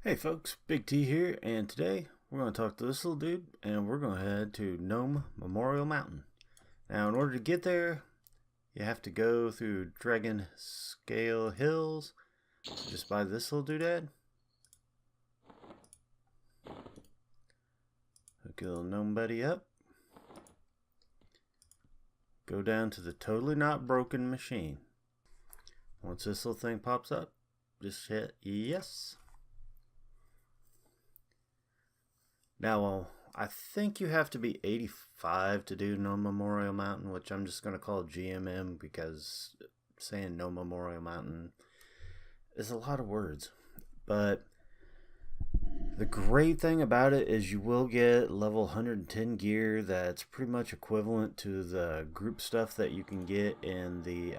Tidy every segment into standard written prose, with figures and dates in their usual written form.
Hey folks, Big T here, and today we're going to talk to this little dude, and we're going to head to Gnome Memorial Mountain. Now, in order to get there, you have to go through Dragon Scale Hills, just by this little doodad. Hook your little gnome buddy up. Go down to the totally not broken machine. Once this little thing pops up, just hit yes. Now, I think you have to be 85 to do Gnome Memorial Mountain, which I'm just going to call GMM because saying Gnome Memorial Mountain is a lot of words. But the great thing about it is you will get level 110 gear that's pretty much equivalent to the group stuff that you can get in the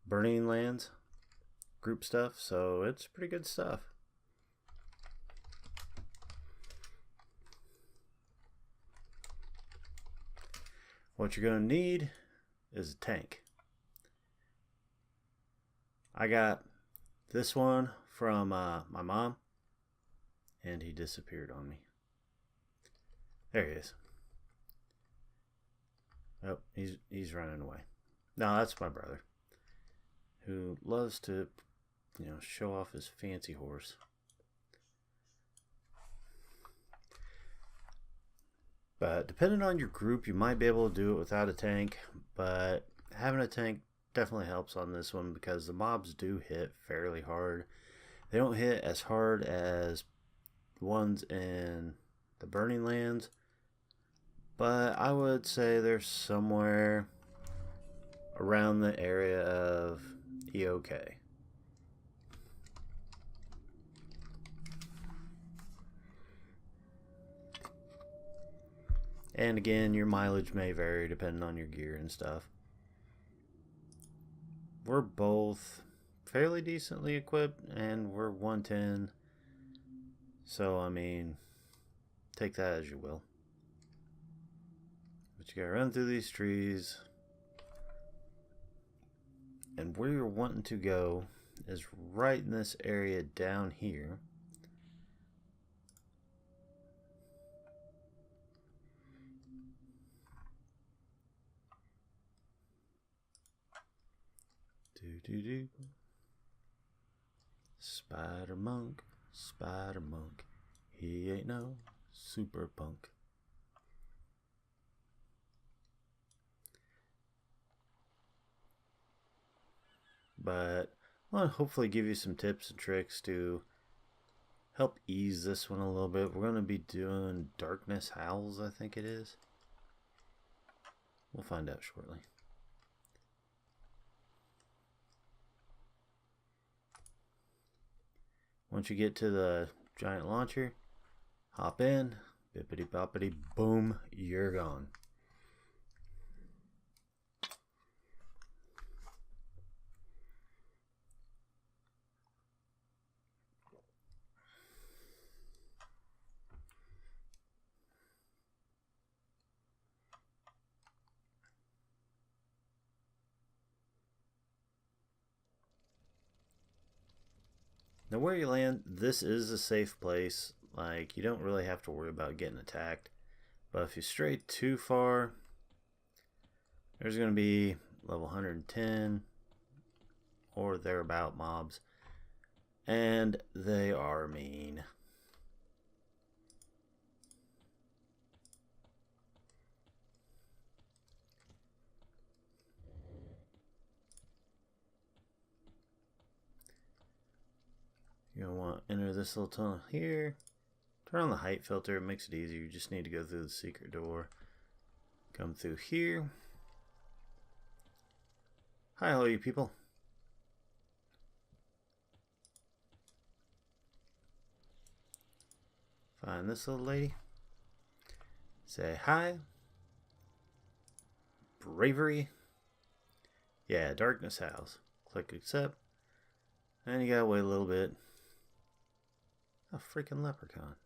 Burning Lands group stuff. So it's pretty good stuff. What you're going to need is a tank. I got this one from my mom, and he disappeared on me. There he is. Oh, he's running away. No, that's my brother, who loves to, show off his fancy horse. But depending on your group, you might be able to do it without a tank, but having a tank definitely helps on this one because the mobs do hit fairly hard. They don't hit as hard as the ones in the Burning Lands, but I would say they're somewhere around the area of EOK. And again, your mileage may vary depending on your gear and stuff. We're both fairly decently equipped, and we're 110. So, I mean, take that as you will. But you gotta run through these trees. And where you're wanting to go is right in this area down here. Do. Spider monk, he ain't no super punk. But I want to hopefully give you some tips and tricks to help ease this one a little bit. We're going to be doing Darkness Howls, I think it is. We'll find out shortly. Once you get to the giant launcher, hop in, bippity boppity boom, you're gone. Now where you land, this is a safe place. Like, you don't really have to worry about getting attacked. But if you stray too far, there's going to be level 110 or thereabout mobs. And they are mean. You're going to want to enter this little tunnel here. Turn on the height filter, it makes it easier. You just need to go through the secret door. Come through here. Hi, all you people. Find this little lady. Say hi. Bravery. Yeah, Darkness Howls. Click accept. And you gotta wait a little bit. A freaking leprechaun.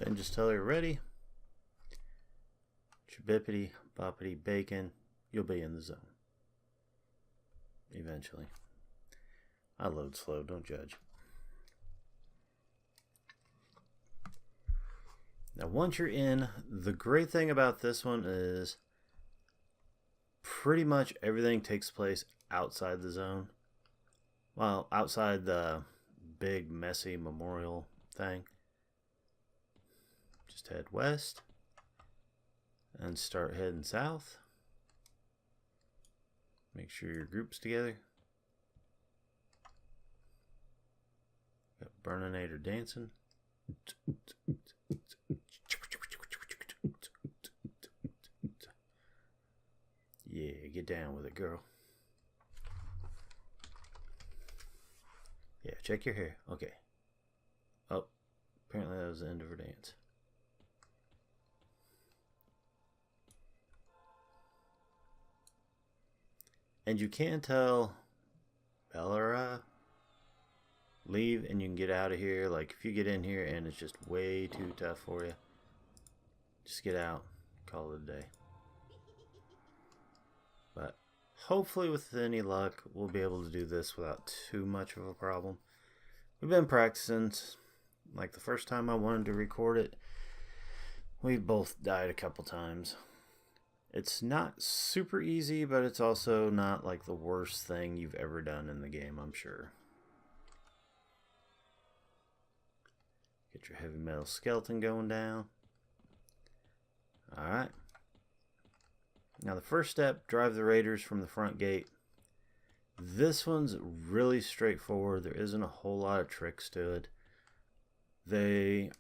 and just tell her you're ready. Chibippity, boppity, bacon. You'll be in the zone. Eventually. I load slow, don't judge. Now once you're in, the great thing about this one is pretty much everything takes place outside the zone. Well, outside the big messy memorial thing. Just head west and start heading south. Make sure your group's together. Got Burninator dancing. Yeah, get down with it, girl. Yeah, check your hair. Okay. Oh, apparently that was the end of her dance. And you can tell Bellara, leave and you can get out of here. Like if you get in here and it's just way too tough for you, just get out, call it a day. But hopefully with any luck we'll be able to do this without too much of a problem. We've been practicing. Like the first time I wanted to record it, we both died a couple times. It's not super easy, but it's also not like the worst thing you've ever done in the game, I'm sure. Get your heavy metal skeleton going down. Alright. Now the first step, drive the raiders from the front gate. This one's really straightforward. There isn't a whole lot of tricks to it.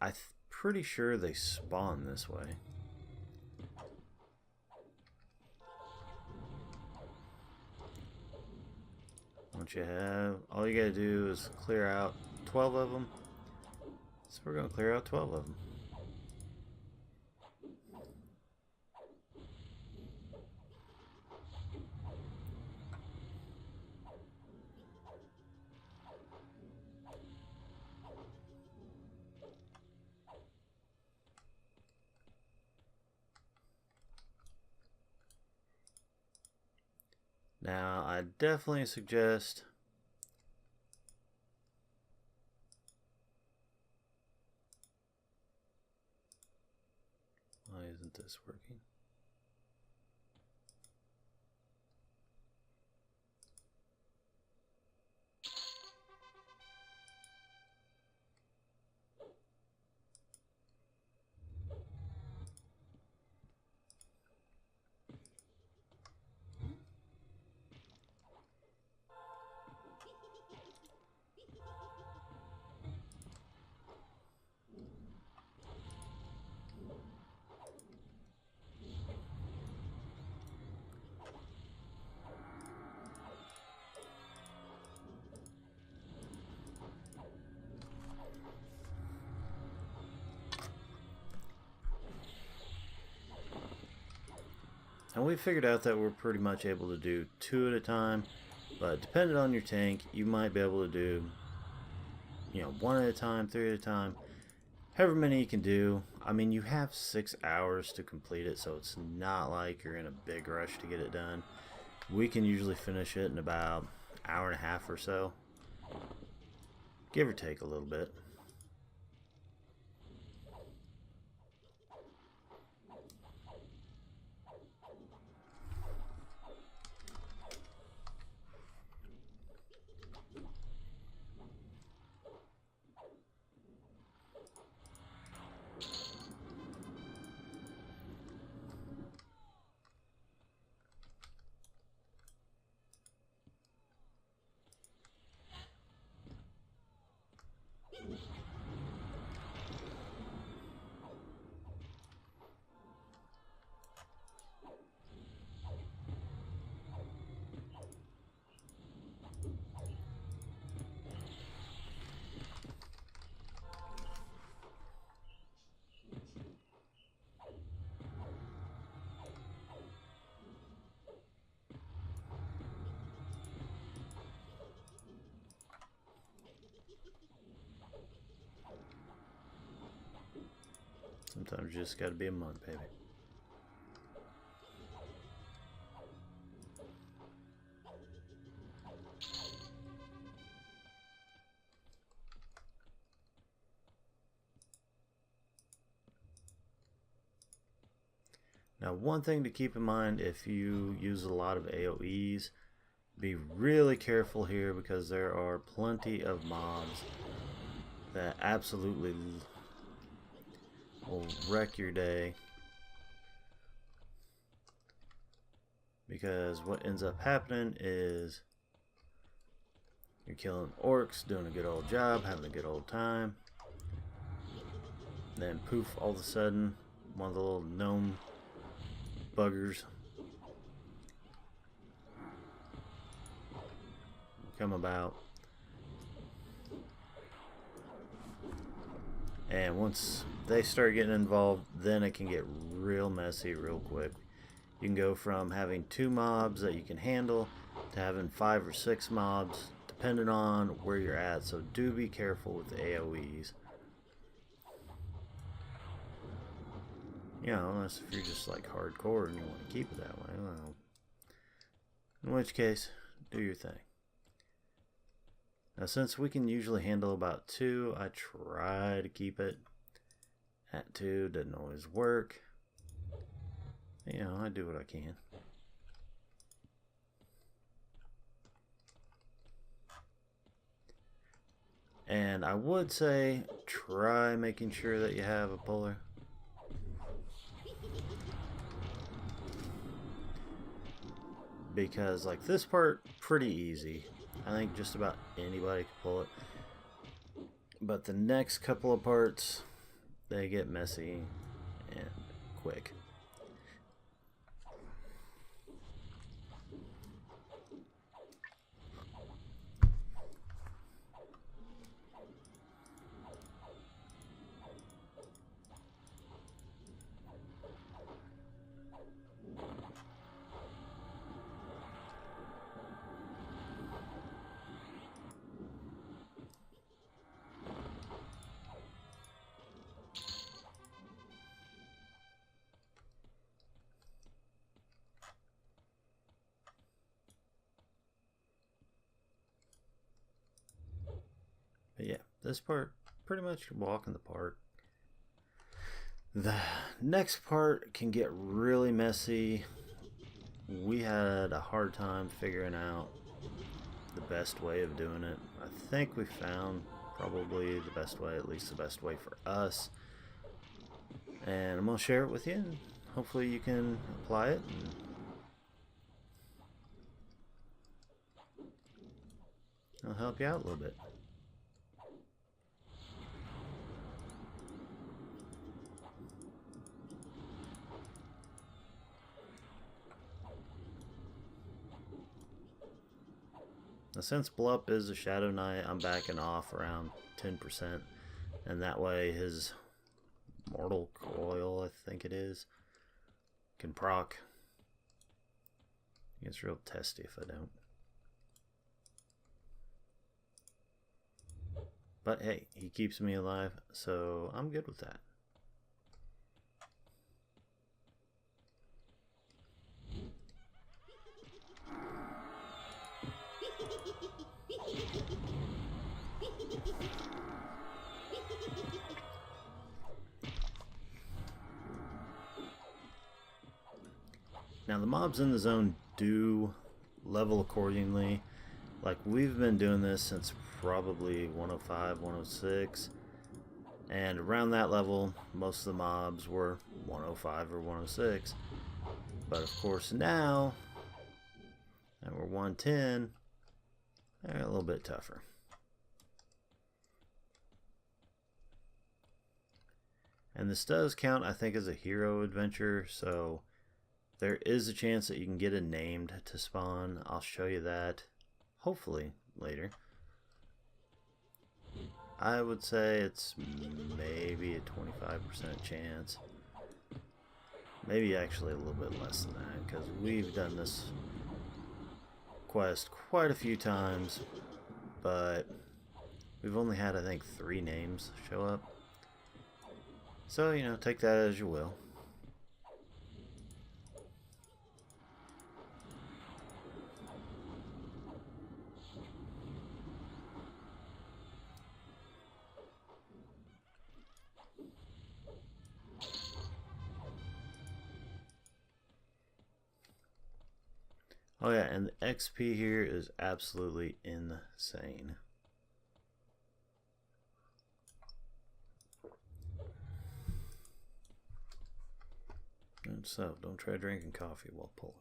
I'm pretty sure they spawn this way. Once you have, all you gotta do is clear out 12 of them. So we're gonna clear out 12 of them. Now, I definitely suggest why isn't this working? And we figured out that we're pretty much able to do 2 at a time, but depending on your tank, you might be able to do, 1 at a time, 3 at a time, however many you can do. I mean, you have 6 hours to complete it, so it's not like you're in a big rush to get it done. We can usually finish it in about an hour and a half or so, give or take a little bit. Sometimes you just gotta be a monk, baby. Now, one thing to keep in mind if you use a lot of AoEs, be really careful here because there are plenty of mobs that absolutely will wreck your day. Because what ends up happening is you're killing orcs, doing a good old job, having a good old time. Then poof, all of a sudden, one of the little gnome buggers come about, and once they start getting involved, then it can get real messy real quick. You can go from having 2 mobs that you can handle to having 5 or 6 mobs depending on where you're at, so do be careful with the AoEs. You know, unless if you're just like hardcore and you want to keep it that way. Well, in which case, do your thing. Now, since we can usually handle about 2, I try to keep it at 2. Doesn't always work. You know, I do what I can. And I would say try making sure that you have a puller. Because like this part, pretty easy. I think just about anybody can pull it. But the next couple of parts, they get messy and quick. But yeah, this part, pretty much walk in the park. The next part can get really messy. We had a hard time figuring out the best way of doing it. I think we found probably the best way, at least the best way for us. And I'm going to share it with you, and hopefully you can apply it. And it'll help you out a little bit. Now, since Blup is a Shadow Knight, I'm backing off around 10%, and that way his Mortal Coil, I think it is, can proc. It gets real testy if I don't. But hey, he keeps me alive, so I'm good with that. Now the mobs in the zone do level accordingly. Like we've been doing this since probably 105, 106, and around that level most of the mobs were 105 or 106. But of course now that we're 110, they're a little bit tougher. And this does count, I think, as a hero adventure, so there is a chance that you can get a named to spawn. I'll show you that, hopefully, later. I would say it's maybe a 25% chance. Maybe actually a little bit less than that, because we've done this quest quite a few times, but we've only had, I think, 3 names show up. So, you know, take that as you will. Oh yeah, and the XP here is absolutely insane. And so, don't try drinking coffee while pulling.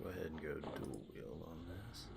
Go ahead and go dual wield on this.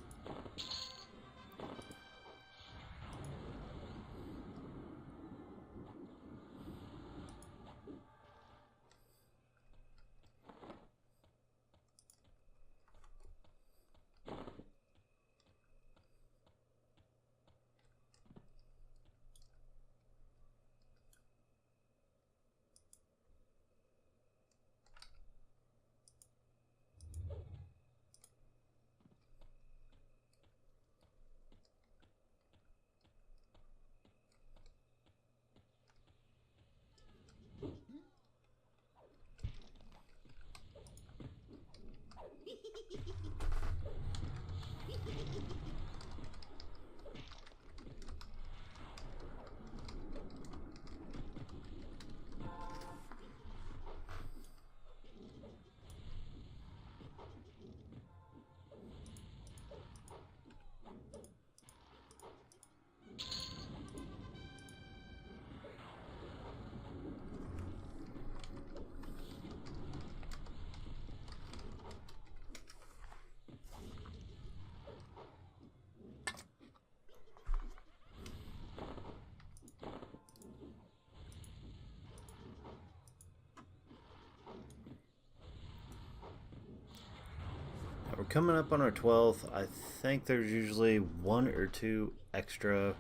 We're coming up on our 12th. I think there's usually 1 or 2 extra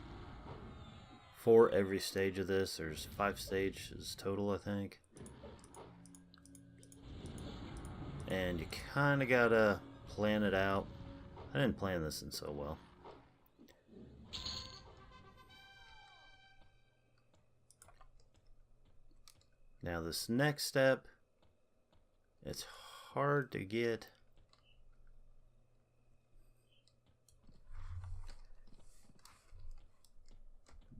for every stage of this. There's 5 stages total, I think. And you kind of gotta plan it out. I didn't plan this in so well. Now this next step, it's hard to get.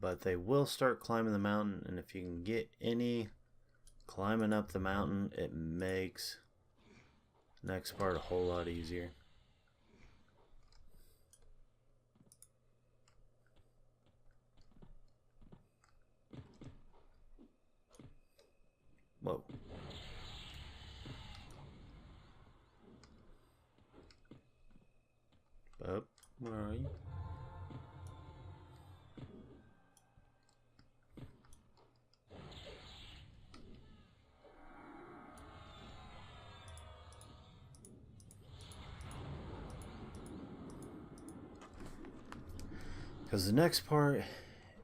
But they will start climbing the mountain, and if you can get any climbing up the mountain, it makes the next part a whole lot easier. Whoa. Bub, where are you? Because the next part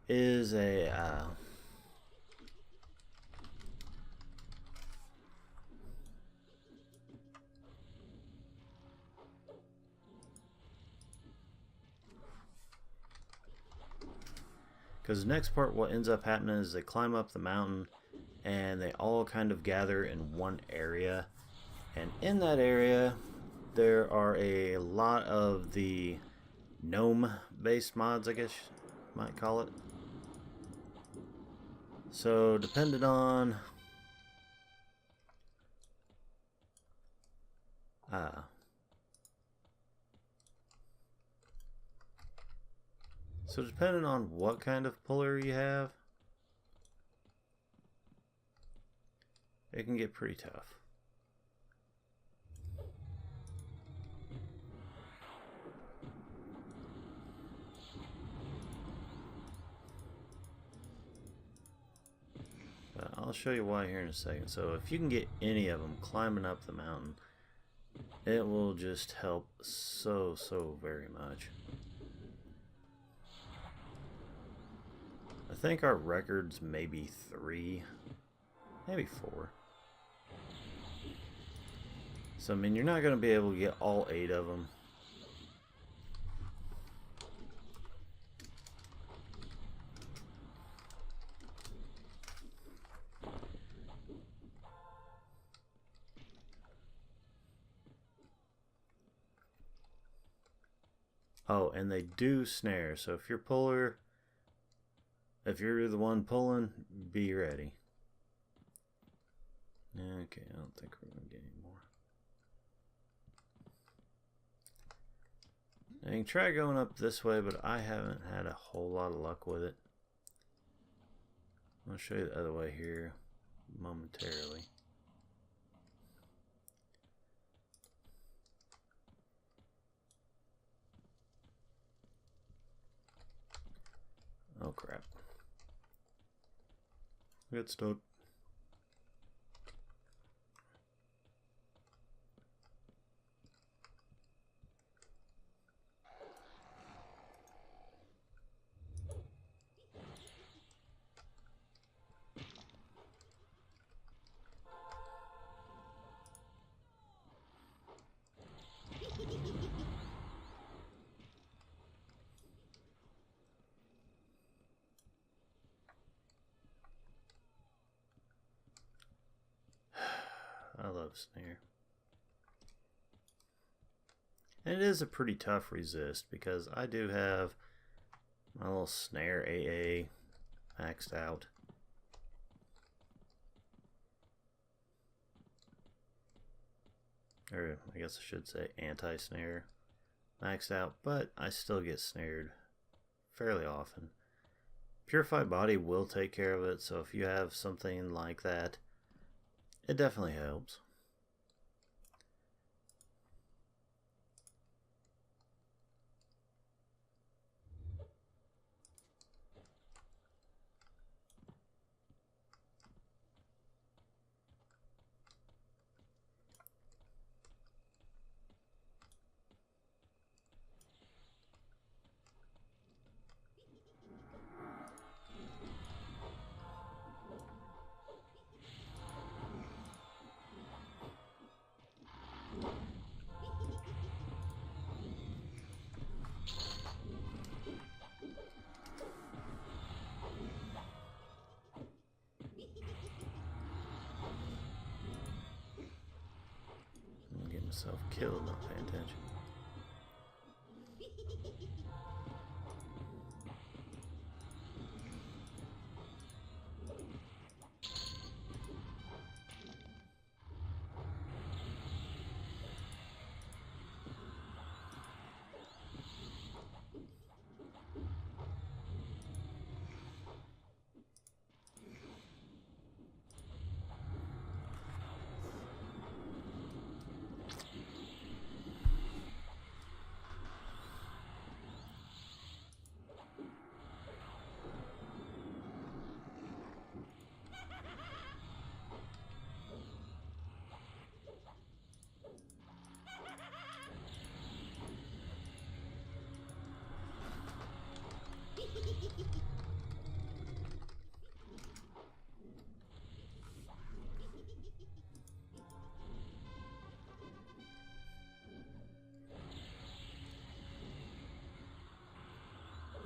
is a because the next part, what ends up happening is they climb up the mountain and they all kind of gather in one area, and in that area there are a lot of the gnome based mods, I guess you might call it. So depending on depending on what kind of puller you have, it can get pretty tough. I'll show you why here in a second. So if you can get any of them climbing up the mountain, It will just help so very much. I think our record's maybe 3, maybe 4. So I mean, you're not going to be able to get all 8 of them. Oh, and they do snare, so if you're the one pulling, be ready. Okay, I don't think we're going to get any more. Now you can try going up this way, but I haven't had a whole lot of luck with it. I'll show you the other way here momentarily. Oh crap. Get stuck. I love snare. And it is a pretty tough resist because I do have my little snare AA maxed out. Or I guess I should say anti-snare maxed out, but I still get snared fairly often. Purified Body will take care of it, so if you have something like that, it definitely helps. Myself killed, not paying attention.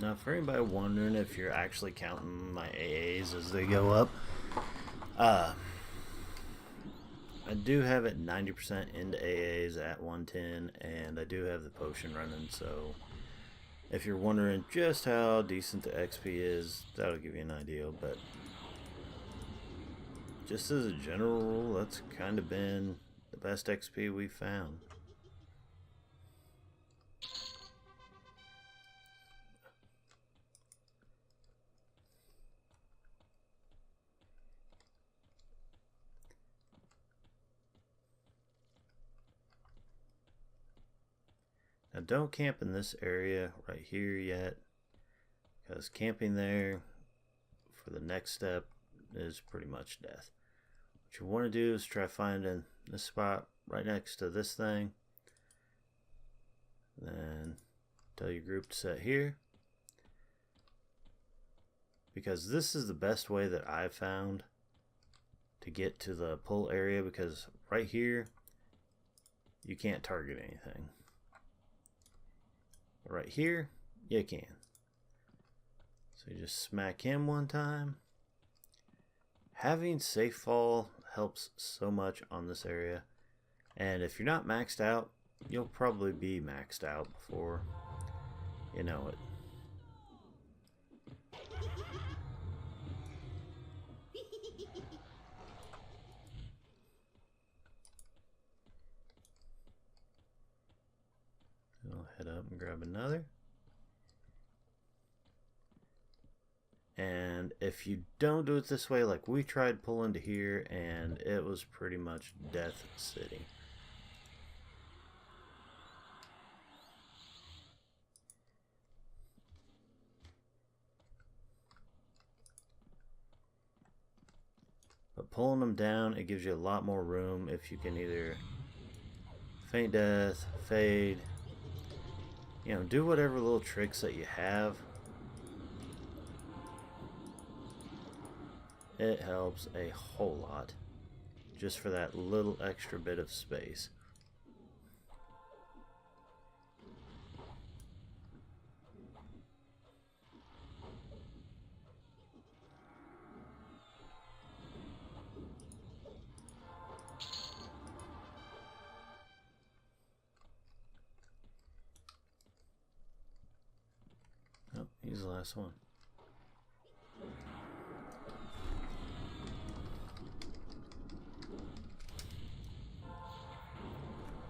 Now, for anybody wondering if you're actually counting my AAs as they go up, I do have it 90% into AAs at 110, and I do have the potion running, so if you're wondering just how decent the XP is, that'll give you an idea, but just as a general rule, that's kind of been the best XP we've found. Now don't camp in this area right here yet, because camping there for the next step is pretty much death. What you want to do is try finding this spot right next to this thing Then tell your group to set here, because this is the best way that I've found to get to the pull area, because right here you can't target anything. But right here you can. So you just smack him one time. Having safe fall helps so much on this area, and if you're not maxed out, you'll probably be maxed out before you know it. I'll head up and grab another. And if you don't do it this way, like we tried pulling to here, and it was pretty much Death City. But pulling them down, it gives you a lot more room if you can either feint death, fade, you know, do whatever little tricks that you have. It helps a whole lot just for that little extra bit of space. Oh, he's the last one.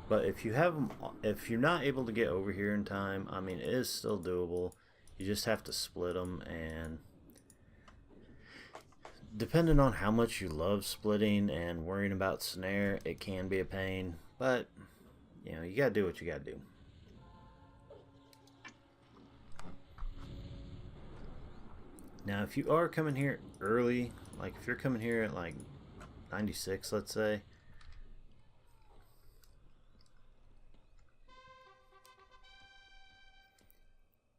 But if you have them, if you're not able to get over here in time, I mean, it is still doable. You just have to split them, and depending on how much you love splitting and worrying about snare, it can be a pain. But you know, you gotta do what you gotta do. Now, if you are coming here early, like if you're coming here at like 96, let's say,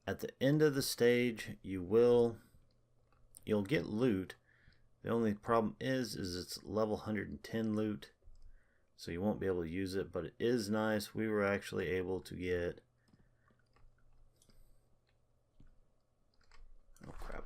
at the end of the stage, you'll get loot. The only problem is it's level 110 loot, so you won't be able to use it, but it is nice. We were actually able to get, oh crap.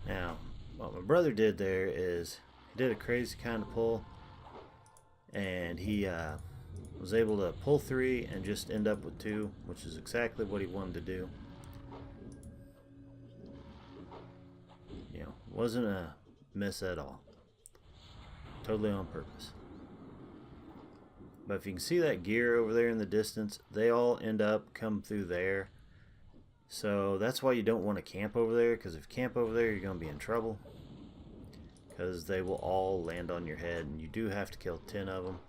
Now, what my brother did there is he did a crazy kind of pull, and he was able to pull 3 and just end up with 2, which is exactly what he wanted to do. You know, wasn't a miss at all. Totally on purpose. But if you can see that gear over there in the distance, they all end up come through there. So that's why you don't want to camp over there, because if you camp over there, you're going to be in trouble, because they will all land on your head, and you do have to kill 10 of them.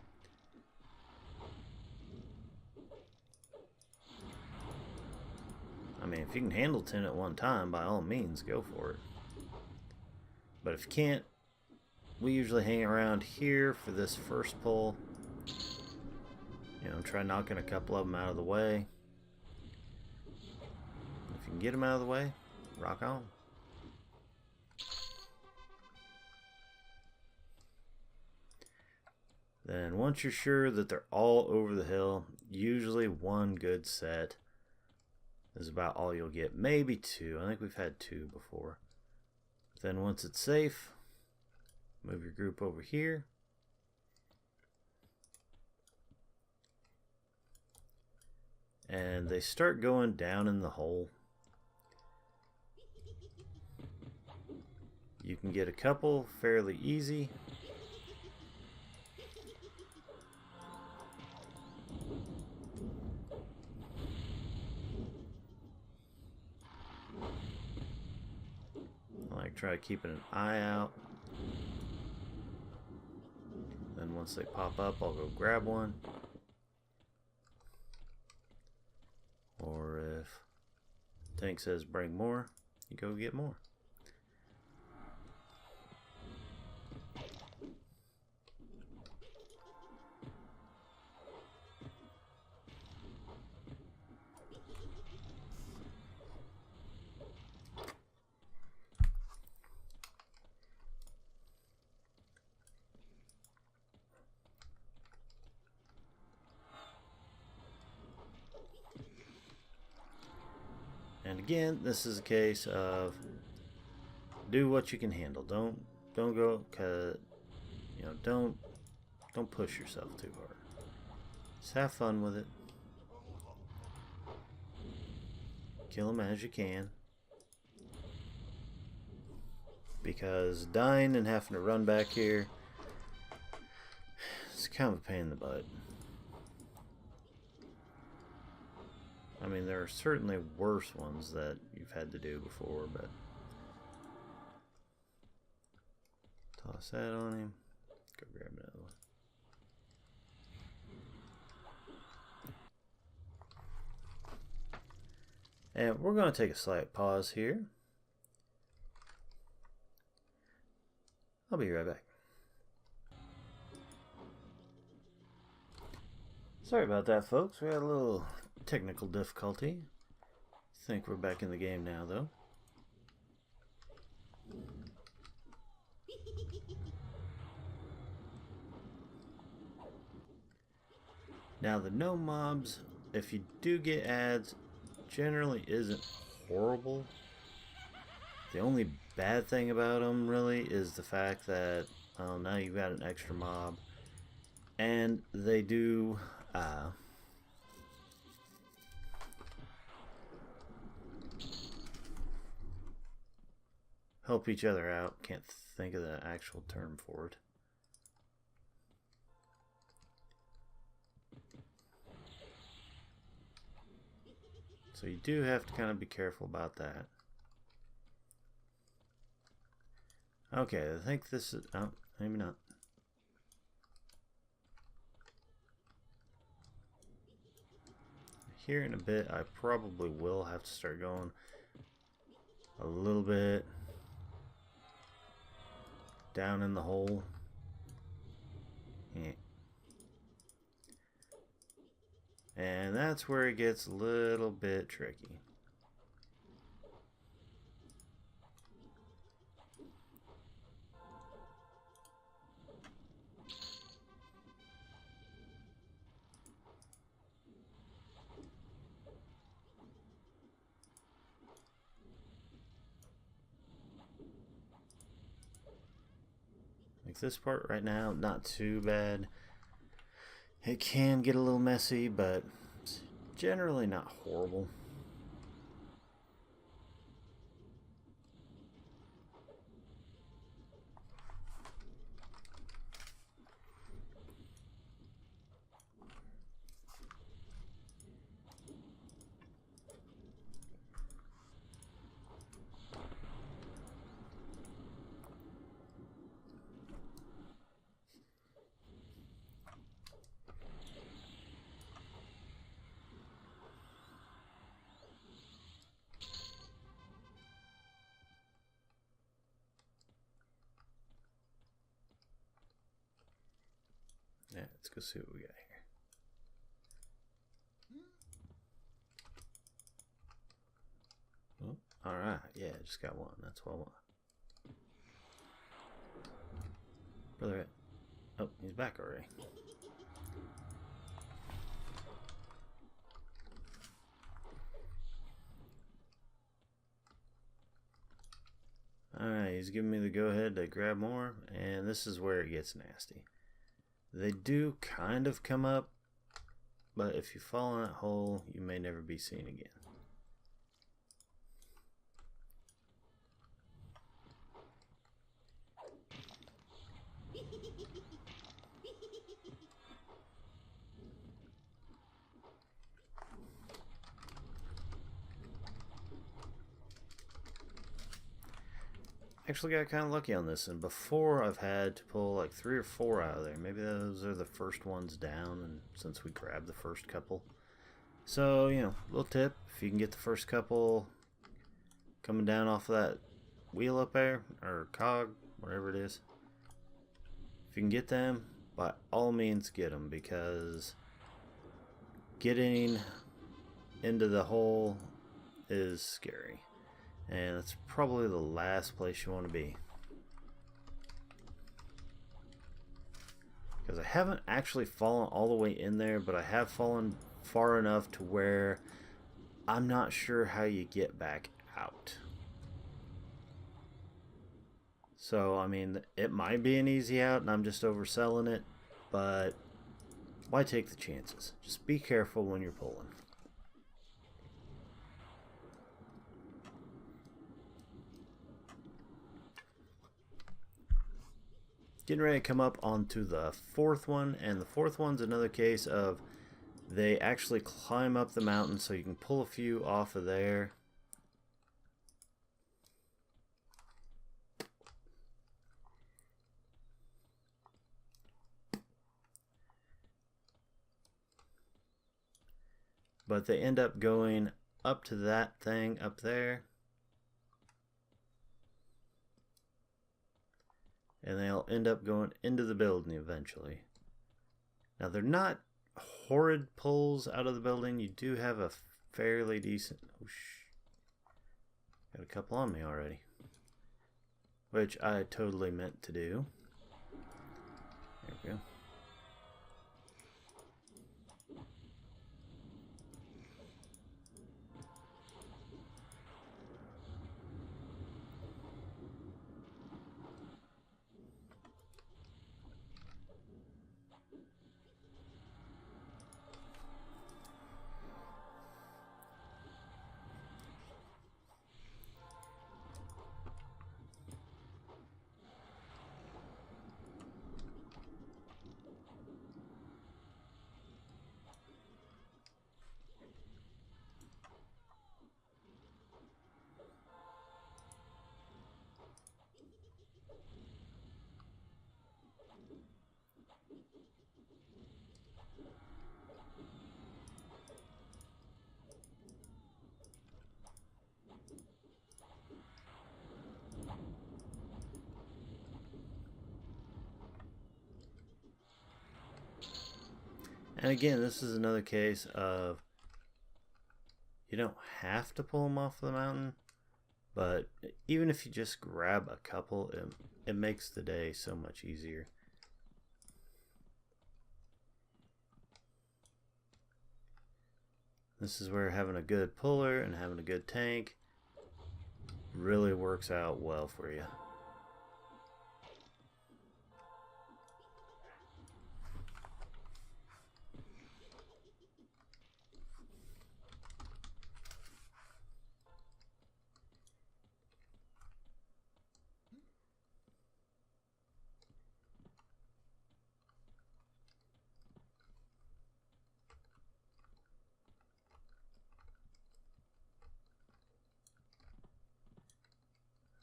I mean, if you can handle 10 at one time, by all means, go for it. But if you can't, we usually hang around here for this first pull. You know, try knocking a couple of them out of the way. If you can get them out of the way, rock on. Then once you're sure that they're all over the hill, usually one good set is about all you'll get. Maybe 2. I think we've had 2 before. Then once it's safe, move your group over here. And they start going down in the hole. You can get a couple fairly easy. can try keeping an eye out. Then once they pop up, I'll go grab one. Or if tank says bring more, you go get more. And again, this is a case of do what you can handle. Don't go, cause you know, don't push yourself too hard. Just have fun with it. Kill them as you can, because dying and having to run back here, it's kind of a pain in the butt. I mean, there are certainly worse ones that you've had to do before, but toss that on him. Go grab another one. And we're going to take a slight pause here. I'll be right back. Sorry about that, folks. We had a little technical difficulty. I think we're back in the game now, though. Now, the gnome mobs, if you do get ads, generally isn't horrible. The only bad thing about them, really, is the fact that now you've got an extra mob, and they do help each other out. Can't think of the actual term for it. So you do have to kind of be careful about that. Okay, I think this is... oh, maybe not. Here in a bit, I probably will have to start going a little bit down in the hole. Yeah. And that's where it gets a little bit tricky. Like this part right now, not too bad. It can get a little messy, but it's generally not horrible. Yeah, let's go see what we got here. Oh, alright, yeah, I just got one. That's what I want. Brother, oh, he's back already. Alright, he's giving me the go-ahead to grab more, and this is where it gets nasty. They do kind of come up, but if you fall in that hole, you may never be seen again. actually got kind of lucky on this, and before I've had to pull like 3 or 4 out of there. Maybe those are the first ones down, and since we grabbed the first couple. So, you know, little tip, if you can get the first couple coming down off of that wheel up there, or cog, whatever it is, if you can get them, by all means get them, because getting into the hole is scary. And it's probably the last place you want to be. Because I haven't actually fallen all the way in there, but I have fallen far enough to where I'm not sure how you get back out. So, I mean, it might be an easy out and I'm just overselling it, but why take the chances? Just be careful when you're pulling. Getting ready to come up onto the 4th one, and the 4th one's another case of they actually climb up the mountain, so you can pull a few off of there. But they end up going up to that thing up there. And they'll end up going into the building eventually. Now, they're not horrid pulls out of the building. You do have a fairly decent... Oh, got a couple on me already. Which I totally meant to do. There we go. And again, this is another case of you don't have to pull them off the mountain, but even if you just grab a couple, it makes the day so much easier. This is where having a good puller and having a good tank really works out well for you.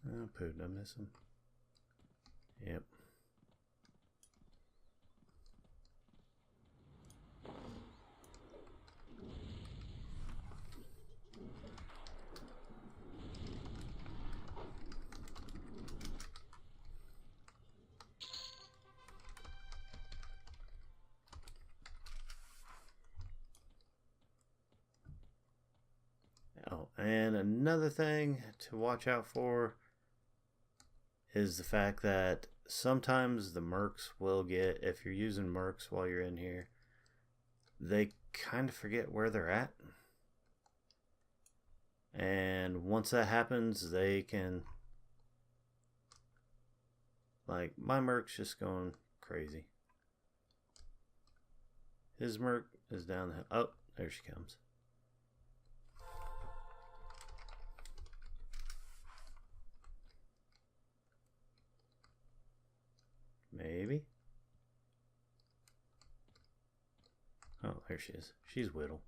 Oh, poo, did I miss him? Yep. Oh, and another thing to watch out for is the fact that sometimes the mercs will get, if you're using mercs while you're in here, they kind of forget where they're at. And once that happens, they can, like, my merc's just going crazy. His merc is down the hill. Oh, there she comes. Maybe. Oh, there she is. She's Whittle.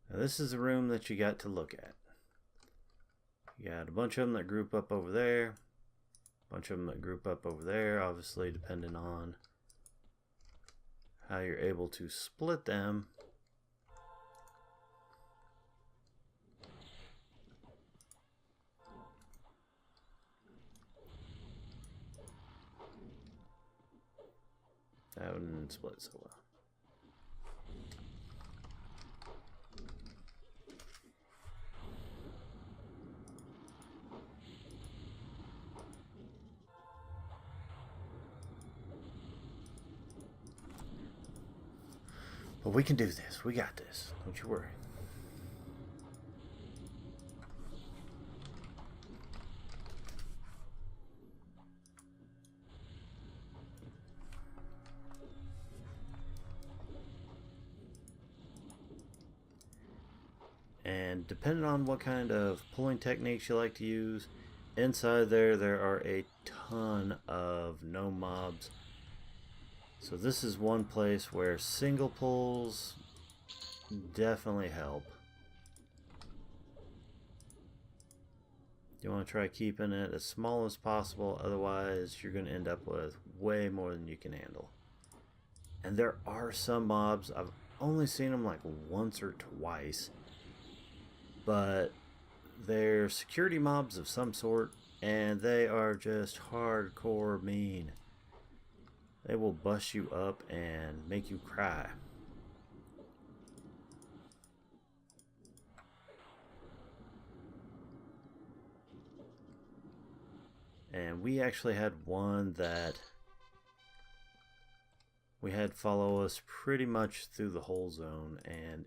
Now this is the room that you got to look at. You got a bunch of them that group up over there. A bunch of them that group up over there, obviously depending on how you're able to split them. That wouldn't split so well. But we can do this. We got this. Don't you worry. And depending on what kind of pulling techniques you like to use, inside there are a ton of gnome mobs. So this is one place where single pulls definitely help. You want to try keeping it as small as possible, otherwise you're going to end up with way more than you can handle. And there are some mobs, I've only seen them like once or twice, but they're security mobs of some sort, and they are just hardcore mean. They will bust you up and make you cry. And we actually had one that we had follow us pretty much through the whole zone, and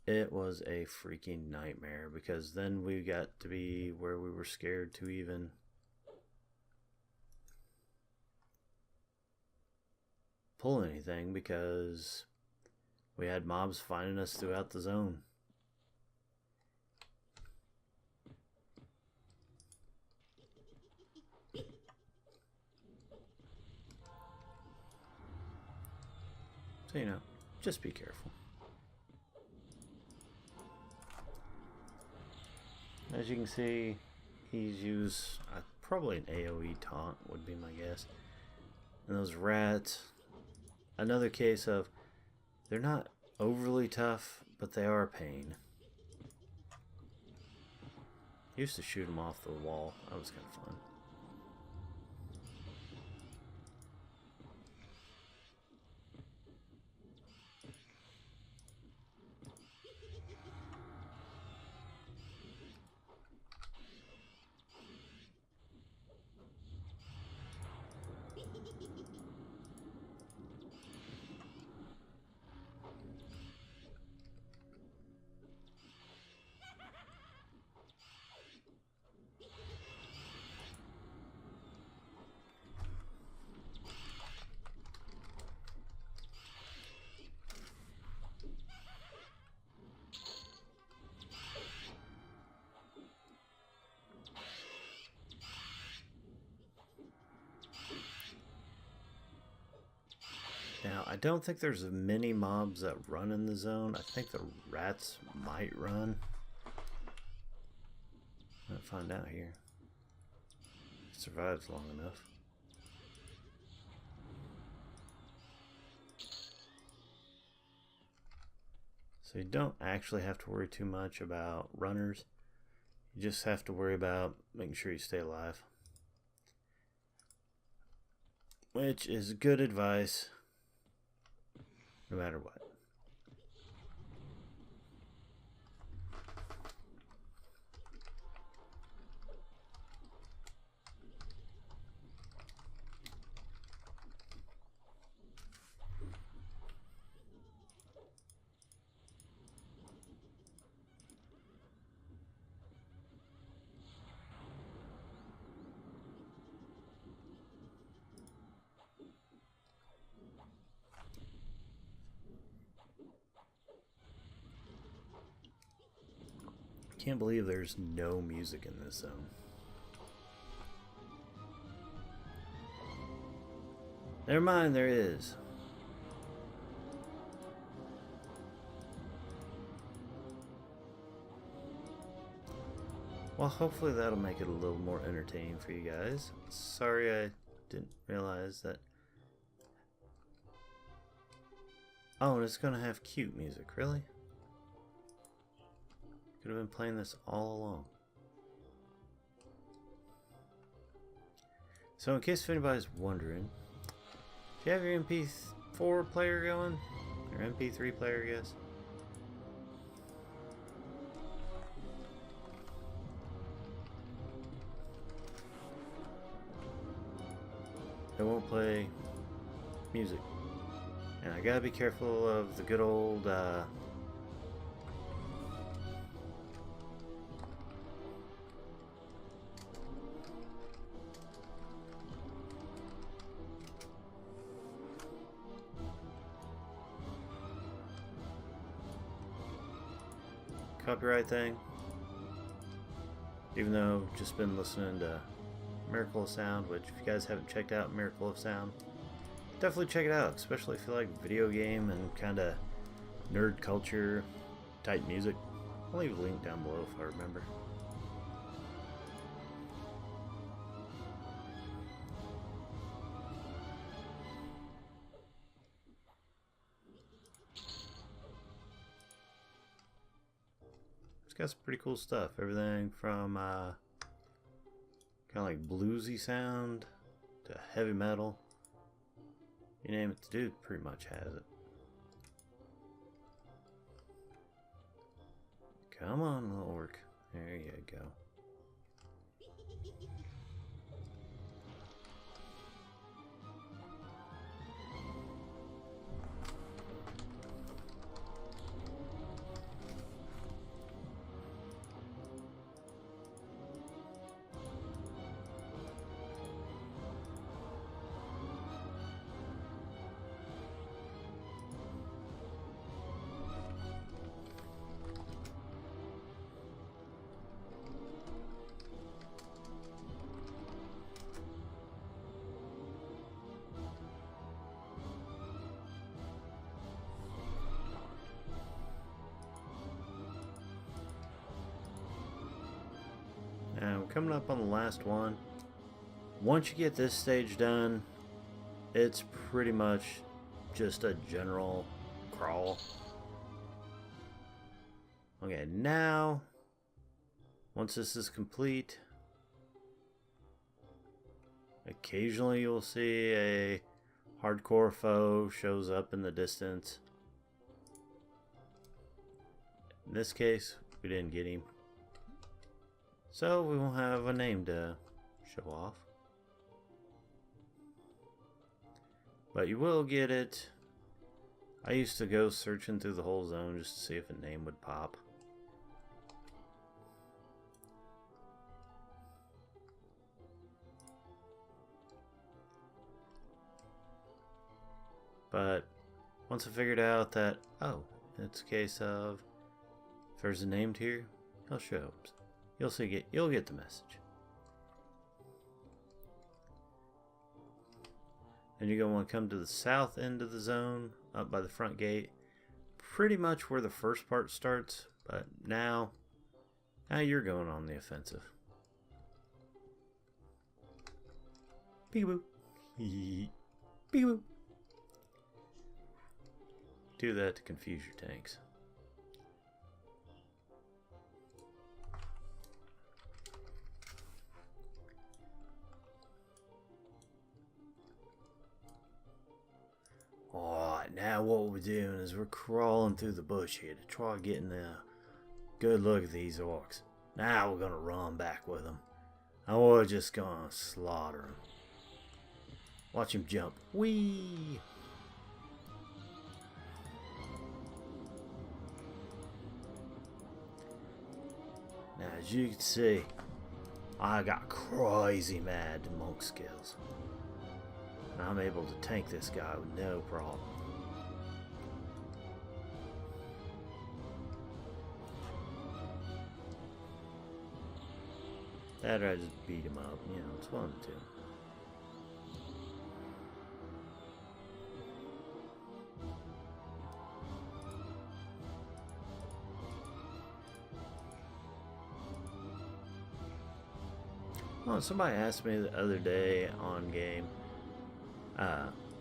it was a freaking nightmare, because then we got to be where we were scared to even pull anything, because we had mobs finding us throughout the zone. So, you know, just be careful. As you can see, he's used probably an AoE taunt would be my guess. And those rats, another case of they're not overly tough, but they are a pain. Used to shoot them off the wall. That was kind of fun. Now, I don't think there's many mobs that run in the zone. I think the rats might run. I'll find out here. It survives long enough. So you don't actually have to worry too much about runners. You just have to worry about making sure you stay alive. Which is good advice, no matter what. Can't believe there's no music in this zone. Never mind, there is. Well, hopefully that'll make it a little more entertaining for you guys. Sorry I didn't realize that. Oh, and it's gonna have cute music, really? Could have been playing this all along. So in case if anybody's wondering, if you have your MP4 player going, or MP3 player, I guess. It won't play music. And I gotta be careful of the good old copyright thing. Even though I've just been listening to Miracle of Sound, which if you guys haven't checked out Miracle of Sound, definitely check it out, especially if you like video game and kind of nerd culture type music. I'll leave a link down below if I remember. It's got some pretty cool stuff. Everything from kind of like bluesy sound to heavy metal. You name it, the dude pretty much has it. Come on, little orc. There you go. Now, coming up on the last one. Once you get this stage done, it's pretty much just a general crawl. Okay, now, once this is complete, occasionally you'll see a hardcore foe shows up in the distance. In this case, we didn't get him. So we won't have a name to show off. But you will get it. I used to go searching through the whole zone just to see if a name would pop. But once I figured out that, oh, it's a case of if there's a name here, he'll show up. You'll get the message. And you're gonna want to come to the south end of the zone, up by the front gate, pretty much where the first part starts. But now you're going on the offensive. Peekaboo, peekaboo. Do that to confuse your tanks. Alright, now what we're doing is we're crawling through the bush here to try getting a good look at these orcs. Now we're gonna run back with them. And we're just gonna slaughter them. Watch him jump. Whee! Now as you can see, I got crazy mad to monk skills. And I'm able to tank this guy with no problem. That or I just beat him up, you know, it's one of the two. Well, somebody asked me the other day on game.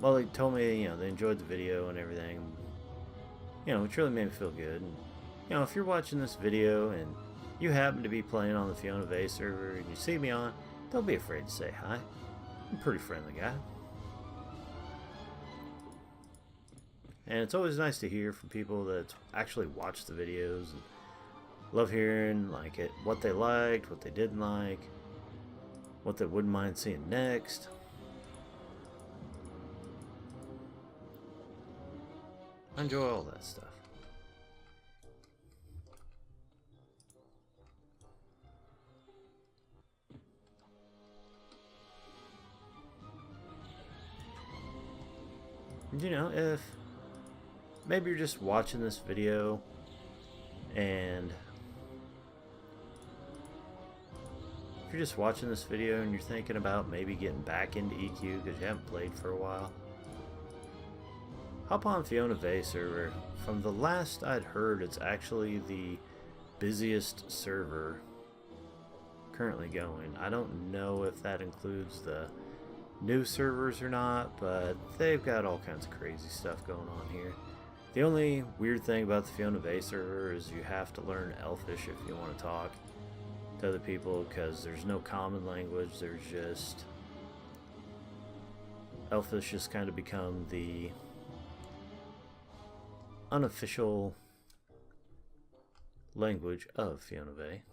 Well, they told me, they enjoyed the video and everything. Which really made me feel good. And, if you're watching this video and you happen to be playing on the Fiona Bay server and you see me on, don't be afraid to say hi. I'm a pretty friendly guy. And it's always nice to hear from people that actually watch the videos and love hearing what they liked, what they didn't like, what they wouldn't mind seeing next. I enjoy all that stuff. If maybe you're just watching this video and you're thinking about maybe getting back into EQ because you haven't played for a while, hop on Fiona Bay server. From the last I'd heard, it's actually the busiest server currently going. I don't know if that includes the new servers or not, but they've got all kinds of crazy stuff going on here. The only weird thing about the Fiona Bay server is you have to learn Elfish if you want to talk to other people, because there's no common language. There's just Elfish has kind of become the unofficial language of Fiona Bay.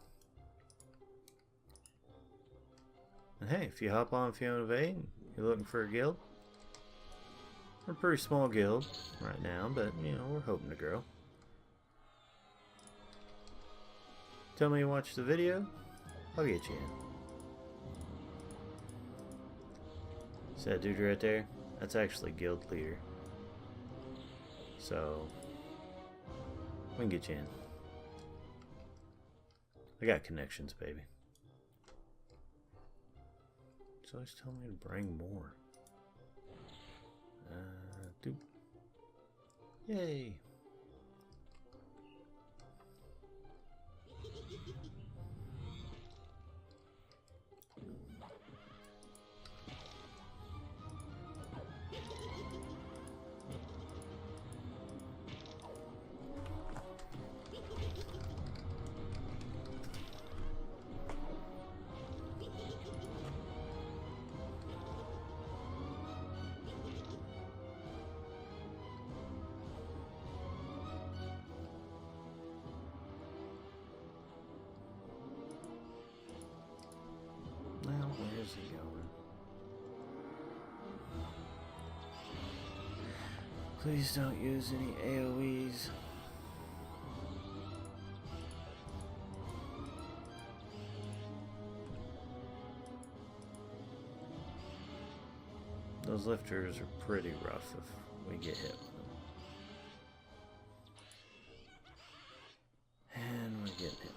And hey, if you hop on Fiona Bay and you're looking for a guild, we're a pretty small guild right now, but we're hoping to grow. Tell me you watch the video, I'll get you in. See that dude right there? That's actually guild leader. So we can get you in. I got connections, baby. It's always telling me to bring more. Dude. Yay. Now, where's he going? Please don't use any AoEs. Those lifters are pretty rough if we get hit with them. And we're getting hit with them.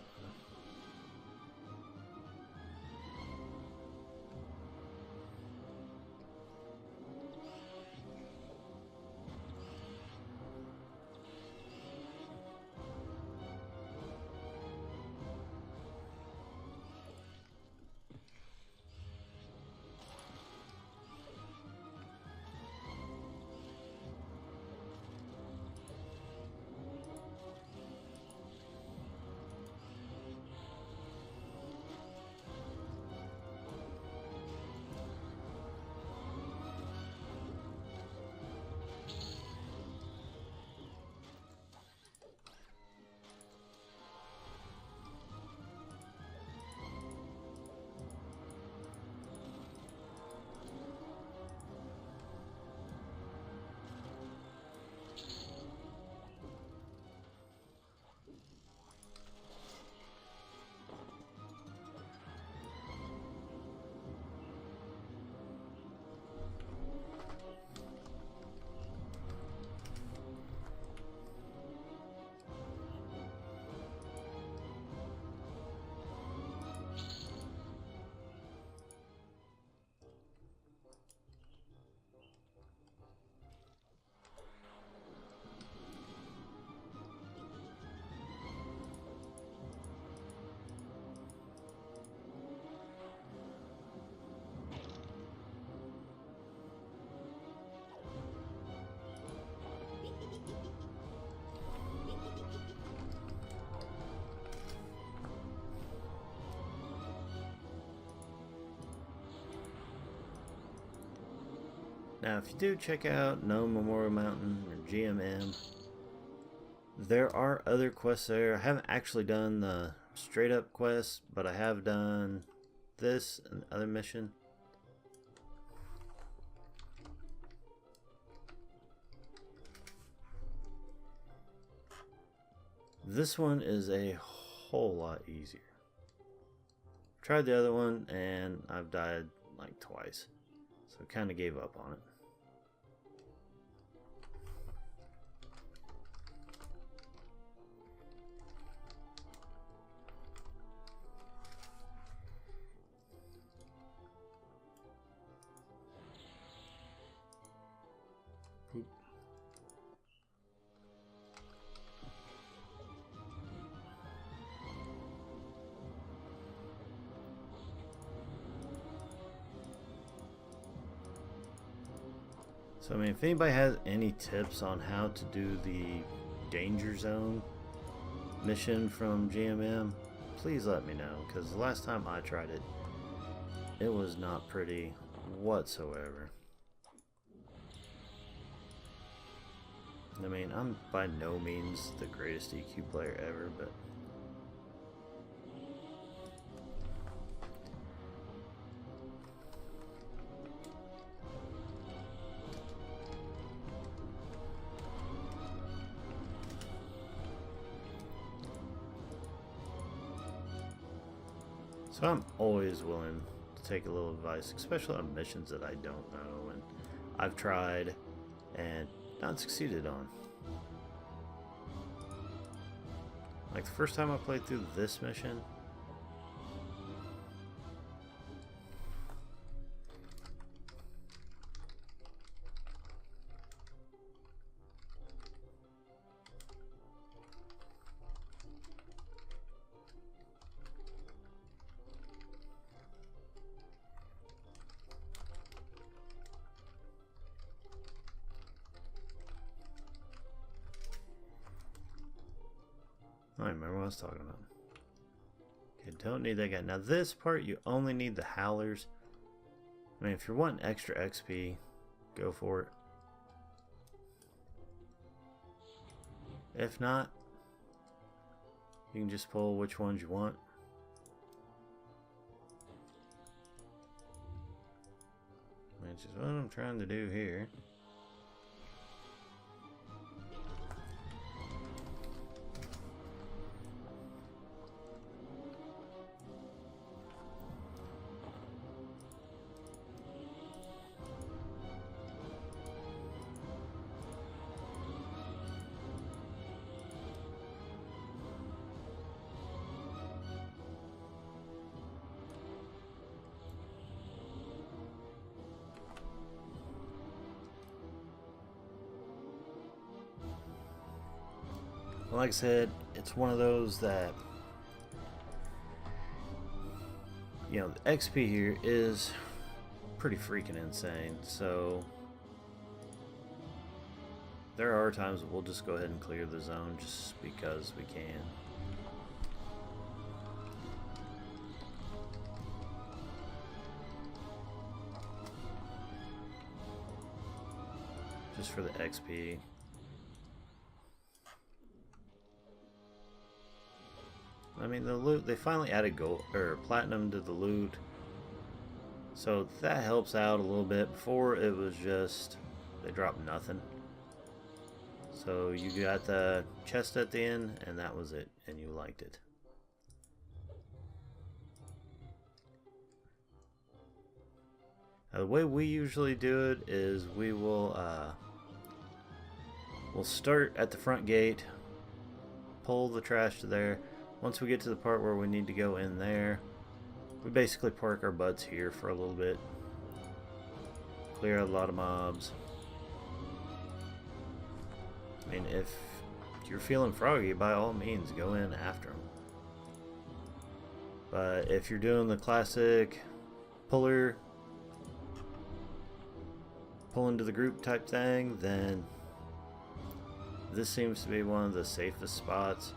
Now, if you do check out Gnome Memorial Mountain or GMM, there are other quests there. I haven't actually done the straight up quest, but I have done this and other mission. This one is a whole lot easier. Tried the other one and I've died like twice, so I kind of gave up on it. So I mean, if anybody has any tips on how to do the danger zone mission from GMM, please let me know, because the last time I tried it, it was not pretty whatsoever. I mean, I'm by no means the greatest EQ player ever, but so I'm always willing to take a little advice, especially on missions that I don't know and I've tried and not succeeded on. Like the first time I played through this mission, I don't remember what I was talking about. Okay, don't need that guy. Now this part, you only need the howlers. I mean, if you're wanting extra XP, go for it. If not, you can just pull which ones you want. Which is what I'm trying to do here. Like I said, it's one of those that, you know, the XP here is pretty freaking insane. So there are times that we'll just go ahead and clear the zone just because we can. Just for the XP. I mean, the loot, they finally added gold or platinum to the loot, so that helps out a little bit. Before it was just they dropped nothing, so you got the chest at the end and that was it, and you liked it. Now, the way we usually do it is we will we'll start at the front gate, pull the trash to there. Once we get to the part where we need to go in there, we basically park our butts here for a little bit. Clear out a lot of mobs. I mean, if you're feeling froggy, by all means, go in after them. But if you're doing the classic pulling to the group type thing, then this seems to be one of the safest spots.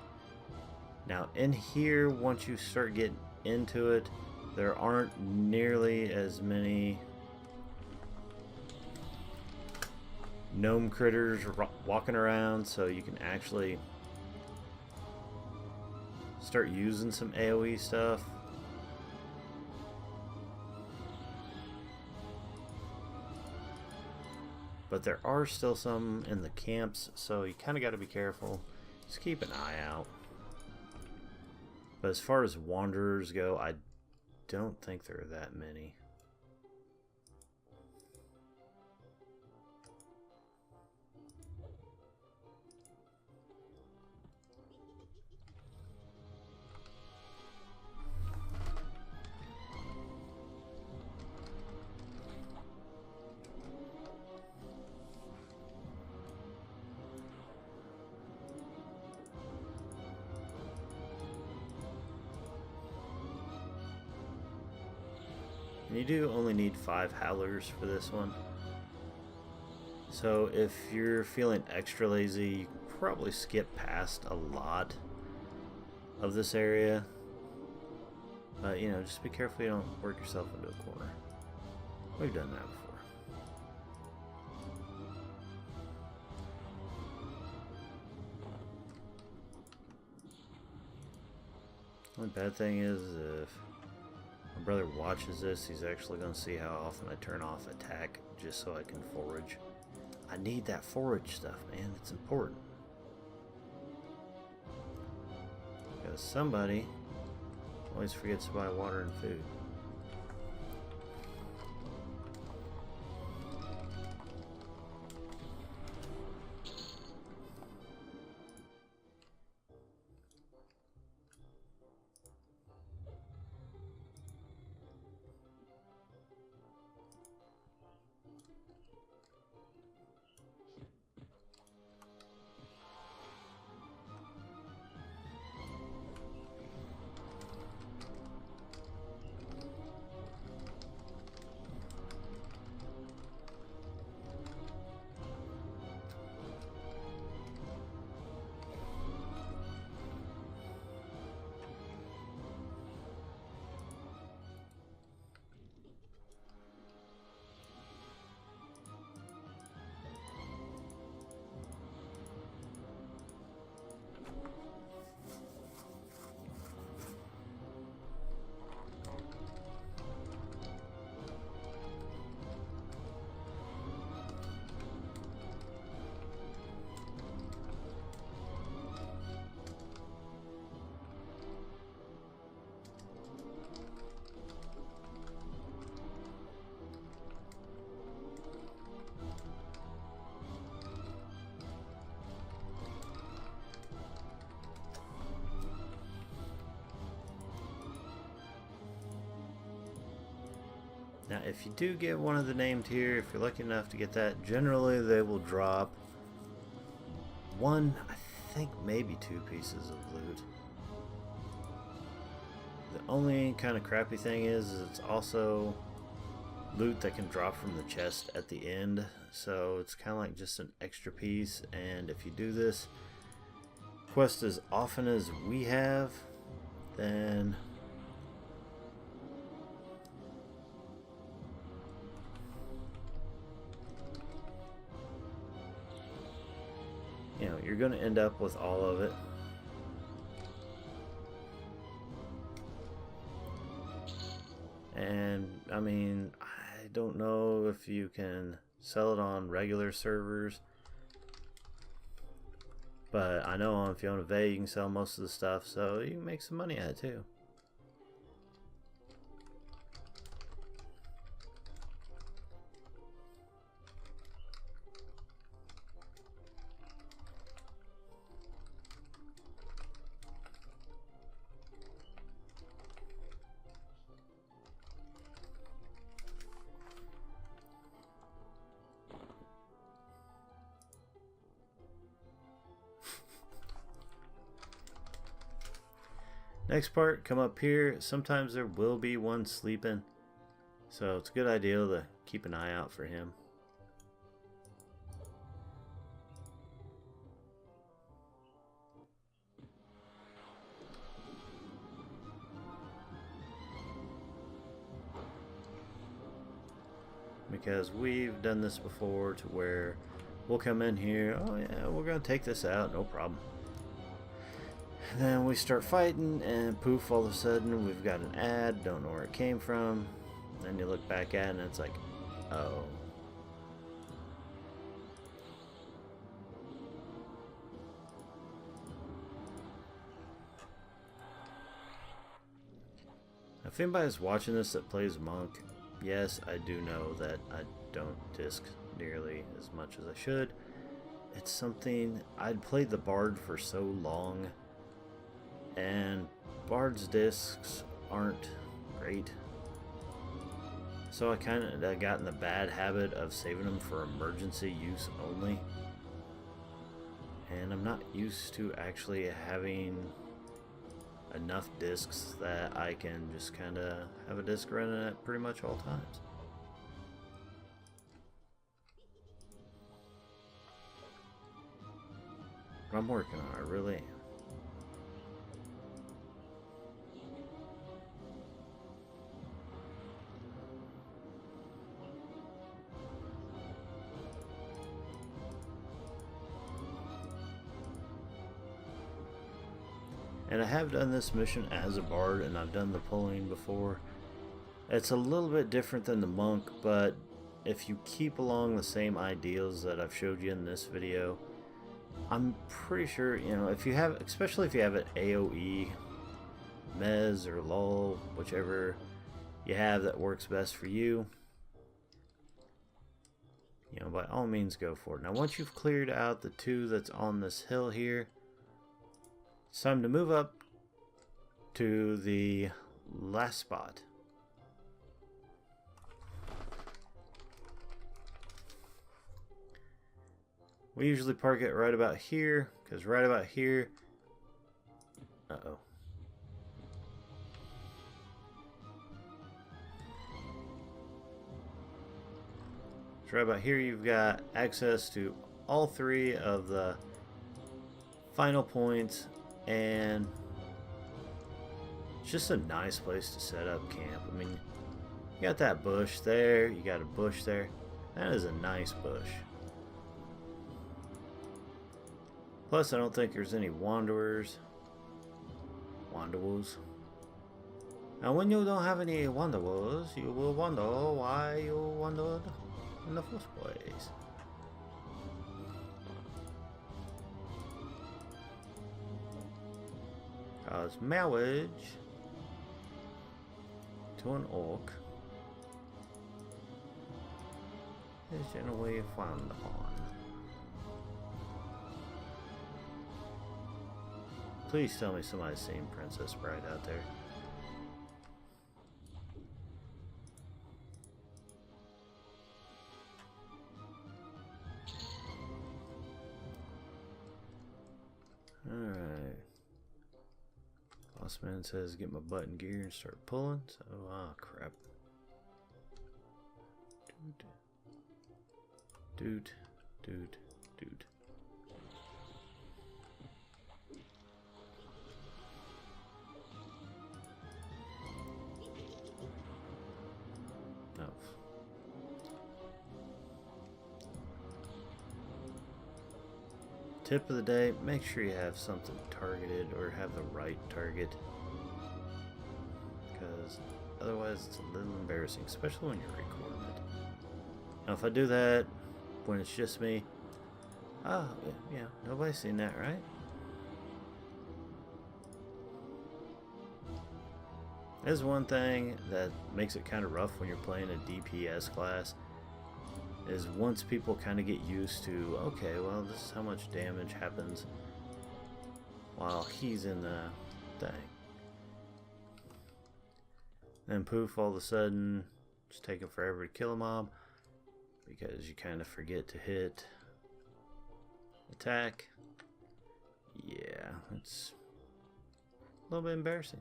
Now in here, once you start getting into it, there aren't nearly as many gnome critters walking around, so you can actually start using some AoE stuff. But there are still some in the camps, so you kind of got to be careful. Just keep an eye out. But as far as wanderers go, I don't think there are that many. And you do only need 5 howlers for this one. So if you're feeling extra lazy, you can probably skip past a lot of this area. But, you know, just be careful you don't work yourself into a corner. We've done that before. The only bad thing is if my brother watches this, he's actually going to see how often I turn off attack just so I can forage. I need that forage stuff, man. It's important. Because somebody always forgets to buy water and food. Now, if you do get one of the named here, if you're lucky enough to get that, generally they will drop one, I think maybe 2 pieces of loot. The only kind of crappy thing is it's also loot that can drop from the chest at the end, so it's kind of like just an extra piece. And if you do this quest as often as we have, then you know, you're going to end up with all of it. And I mean, I don't know if you can sell it on regular servers, but I know on Fiona Bay you can sell most of the stuff, so you can make some money at it too. Next part, come up here. Sometimes there will be one sleeping, so it's a good idea to keep an eye out for him. Because we've done this before to where we'll come in here. Oh yeah, we're gonna take this out, no problem. And then we start fighting, and poof! All of a sudden, we've got an ad. Don't know where it came from. Then you look back at it, and it's like, oh. If anybody's watching this that plays Monk, yes, I do know that I don't disc nearly as much as I should. It's something, I'd played the Bard for so long, and Bard's discs aren't great. So I kind of got in the bad habit of saving them for emergency use only. And I'm not used to actually having enough discs that I can just kind of have a disc running at pretty much all times. But I'm working on it, I really am. And I have done this mission as a bard, and I've done the pulling before. It's a little bit different than the monk, but if you keep along the same ideals that I've showed you in this video, I'm pretty sure, you know, if you have, especially if you have an AoE, Mez or lull, whichever you have that works best for you, you know, by all means go for it. Now once you've cleared out the two that's on this hill here, it's time to move up to the last spot. We usually park it right about here, because right about here... Uh-oh. So right about here you've got access to all three of the final points, and it's just a nice place to set up camp. I mean, you got that bush there, you got a bush there. That is a nice bush. Plus, I don't think there's any wanderers. Wanderers. Now, when you don't have any wanderers, you will wonder why you wandered in the first place. Cause marriage to an orc is in a way frowned upon. Please tell me somebody's seen Princess Bride out there. Alright. Boss man says get my butt in gear and start pulling, so crap. Dude. No. Tip of the day, make sure you have something targeted or have the right target, because otherwise it's a little embarrassing, especially when you're recording it. Now if I do that when it's just me, oh yeah, nobody's seen that, right? There's one thing that makes it kind of rough when you're playing a DPS class, is once people kind of get used to, okay, well, this is how much damage happens while he's in the thing. Then poof, all of a sudden, it's taking forever to kill a mob because you kind of forget to hit attack. Yeah, it's a little bit embarrassing.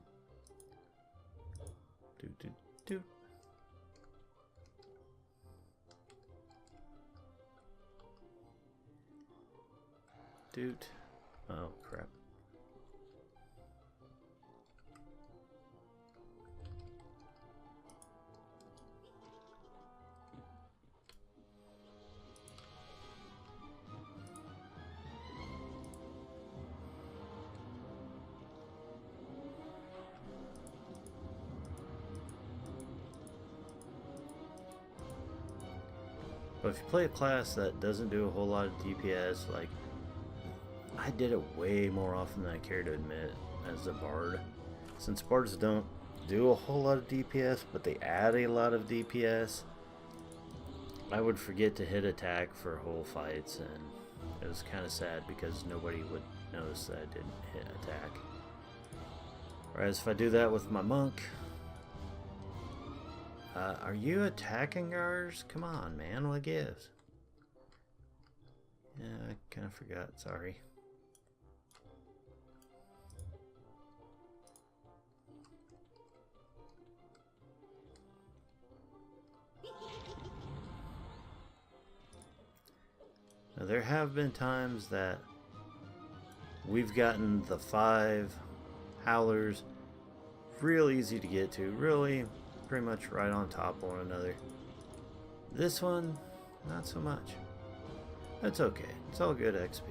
Do. Dude. Oh, crap. But if you play a class that doesn't do a whole lot of DPS, like I did it way more often than I care to admit as a bard. Since bards don't do a whole lot of DPS, but they add a lot of DPS, I would forget to hit attack for whole fights, and it was kind of sad because nobody would notice that I didn't hit attack. Whereas if I do that with my monk, are you attacking ours? Come on, man, what gives? Yeah, I kind of forgot, sorry. Now, there have been times that we've gotten the 5 howlers real easy to get to, really pretty much right on top of one another. This one, not so much. That's okay, it's all good XP.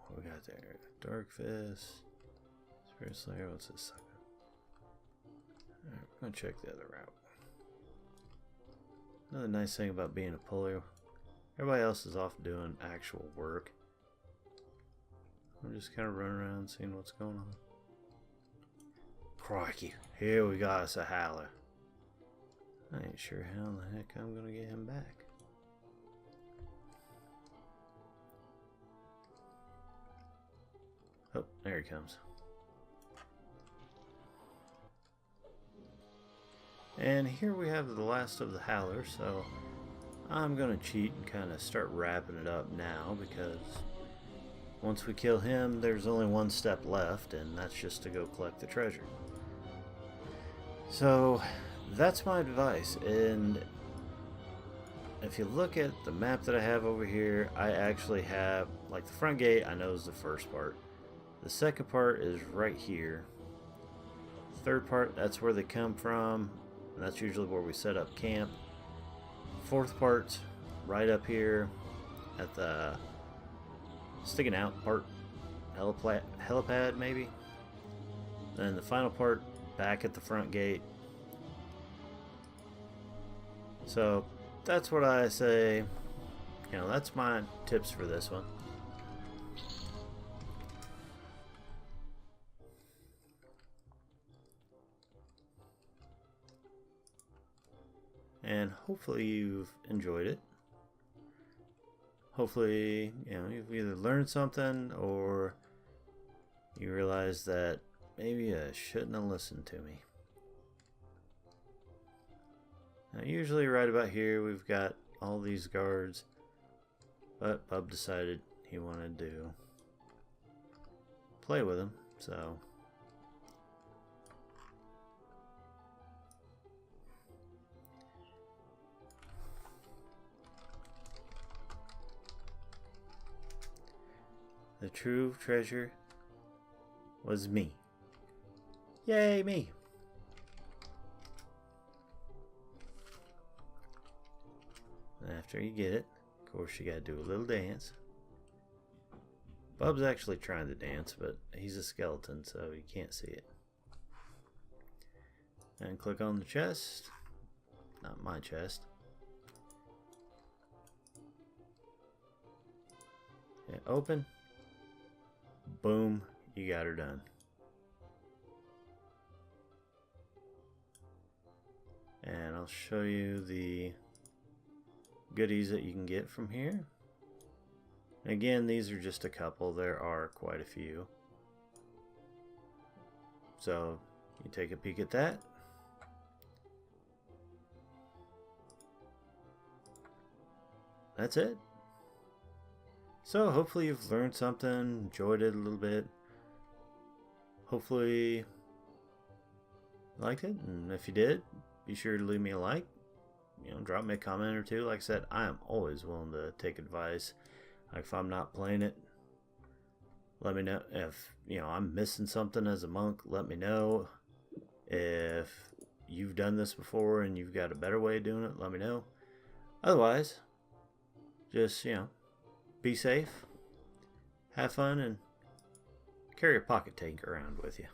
What we got there? Darkfist, Spirit Slayer, what's this sucker? Alright, we're gonna check the other route. Another nice thing about being a puller, everybody else is off doing actual work. I'm just kind of running around seeing what's going on. Crikey, here we got us a howler. I ain't sure how in the heck I'm gonna get him back. Oh, there he comes. And here we have the last of the howlers, so I'm gonna cheat and kind of start wrapping it up now, because once we kill him, there's only one step left, and that's just to go collect the treasure. So that's my advice, and if you look at the map that I have over here, I actually have, like, the front gate I know is the first part. The second part is right here. Third part, that's where they come from, and that's usually where we set up camp. Fourth part's right up here at the sticking out part, helipad maybe. Then the final part back at the front gate. So that's what I say, you know, that's my tips for this one. And hopefully you've enjoyed it. Hopefully, you know, you've either learned something or you realize that maybe I shouldn't have listened to me. Now, usually right about here we've got all these guards, but Bub decided he wanted to play with them, so the true treasure was me. Yay, me! After you get it, of course you gotta do a little dance. Bub's actually trying to dance, but he's a skeleton, so you can't see it. And click on the chest. Not my chest. And open. Boom, you got her done. And I'll show you the goodies that you can get from here. Again, these are just a couple. There are quite a few. So you take a peek at that. That's it. So hopefully you've learned something, enjoyed it a little bit. Hopefully you liked it, and if you did, be sure to leave me a like. Drop me a comment or two. Like I said, I am always willing to take advice. Like if I'm not playing it, let me know. If I'm missing something as a monk, let me know. If you've done this before and you've got a better way of doing it, let me know. Otherwise, just be safe, have fun, and carry a pocket tank around with you.